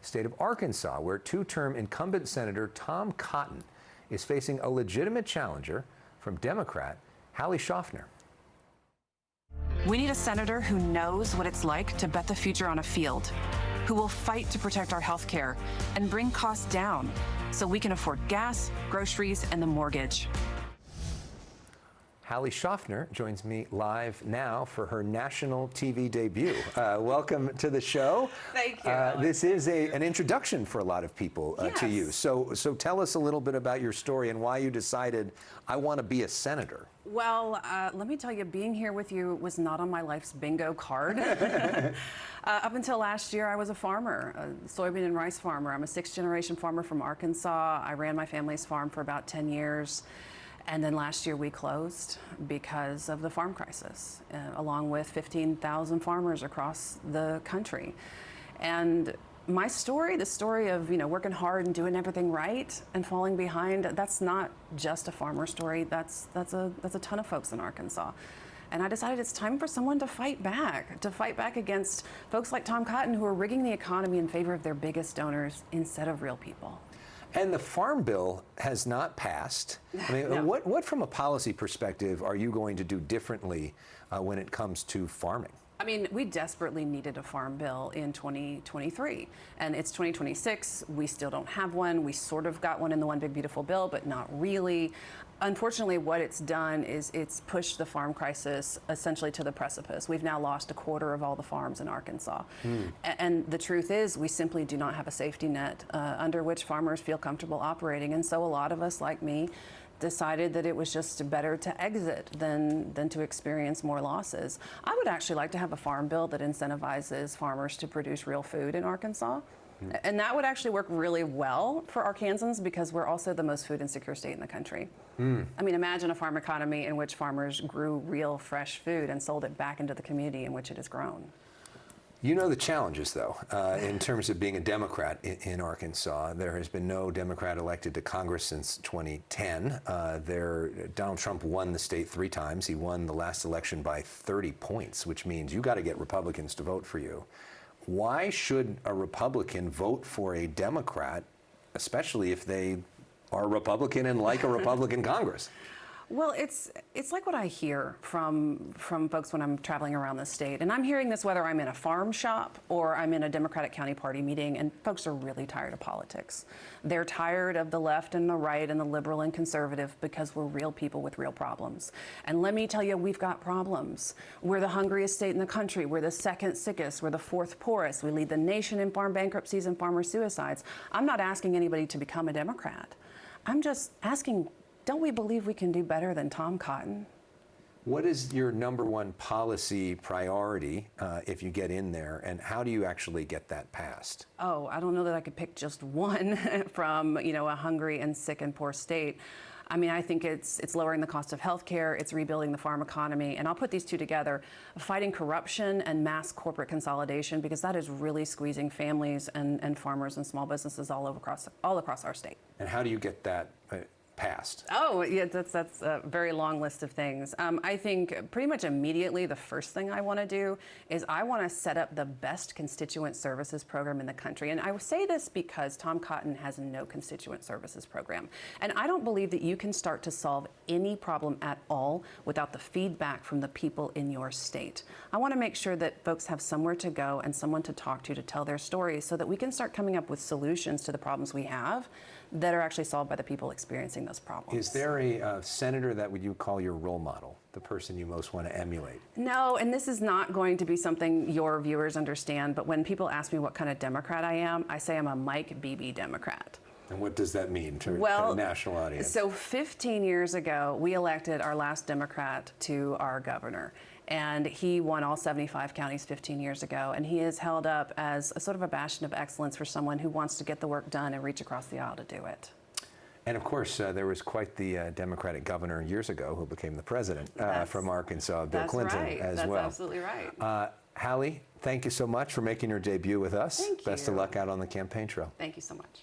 state of Arkansas, where two-term incumbent Senator Tom Cotton is facing a legitimate challenger from Democrat Hallie Shoffner. We need a senator who knows what it's like to bet the future on a field, who will fight to protect our health care and bring costs down so we can afford gas, groceries, and the mortgage. Hallie Shoffner joins me live now for her national TV debut. Welcome to the show. Thank you. This is an introduction for a lot of people to you. So tell us a little bit about your story and why you decided, I want to be a senator. Well, let me tell you, being here with you was not on my life's bingo card. Up until last year, I was a farmer, a soybean and rice farmer. I'm a sixth-generation farmer from Arkansas. I ran my family's farm for about 10 years. And then last year we closed because of the farm crisis, along with 15,000 farmers across the country. And my story, the story of working hard and doing everything right and falling behind, that's not just a farmer story. That's a ton of folks in Arkansas. And I decided it's time for someone to fight back against folks like Tom Cotton, who are rigging the economy in favor of their biggest donors instead of real people. And the Farm Bill has not passed. I mean, No. what from a policy perspective are you going to do differently when it comes to farming? I mean, we desperately needed a farm bill in 2023, and it's 2026. We still don't have one. We sort of got one in the One Big Beautiful Bill, but not really. Unfortunately, what it's done is it's pushed the farm crisis essentially to the precipice. We've now lost a quarter of all the farms in Arkansas. And the truth is, we simply do not have a safety net under which farmers feel comfortable operating. And so a lot of us, like me, decided that it was just better to exit than to experience more losses. I would actually like to have a farm bill that incentivizes farmers to produce real food in Arkansas. And that would actually work really well for Arkansans because we're also the most food insecure state in the country. I mean, imagine a farm economy in which farmers grew real fresh food and sold it back into the community in which it has grown. You know the challenges, though, in terms of being a Democrat in Arkansas. There has been no Democrat elected to Congress since 2010. Donald Trump won the state 3 times. He won the last election by 30 points, which means you got to get Republicans to vote for you. Why should a Republican vote for a Democrat, especially if they are Republican and like a Republican Congress? Well, it's like what I hear from folks when I'm traveling around the state. And I'm hearing this whether I'm in a farm shop or I'm in a Democratic County Party meeting, and folks are really tired of politics. They're tired of the left and the right and the liberal and conservative because we're real people with real problems. And let me tell you, we've got problems. We're the hungriest state in the country. We're the second sickest. We're the 4th poorest. We lead the nation in farm bankruptcies and farmer suicides. I'm not asking anybody to become a Democrat. I'm just asking, don't we believe we can do better than Tom Cotton? What is your #1 policy priority if you get in there, and how do you actually get that passed? Oh, I don't know that I could pick just one from a hungry and sick and poor state. I mean, I think it's lowering the cost of health care, it's rebuilding the farm economy, and I'll put these two together, fighting corruption and mass corporate consolidation, because that is really squeezing families and farmers and small businesses all across our state. And how do you get that passed? Oh, yeah, that's a very long list of things. I think pretty much immediately the first thing I want to do is I want to set up the best constituent services program in the country. And I say this because Tom Cotton has no constituent services program. And I don't believe that you can start to solve any problem at all without the feedback from the people in your state. I want to make sure that folks have somewhere to go and someone to talk to tell their stories so that we can start coming up with solutions to the problems we have that are actually solved by the people experiencing those problems. Is there a senator that would you call your role model, the person you most want to emulate? No, and this is not going to be something your viewers understand, but when people ask me what kind of Democrat I am, I say I'm a Mike Beebe Democrat. And what does that mean to the national audience? So 15 years ago, we elected our last Democrat to our governor. And he won all 75 counties 15 years ago. And he is held up as a sort of a bastion of excellence for someone who wants to get the work done and reach across the aisle to do it. And of course, there was quite the Democratic governor years ago who became the president from Arkansas, Bill Clinton, as well. That's absolutely right. Hallie, thank you so much for making your debut with us. Thank you. Best of luck out on the campaign trail. Thank you so much.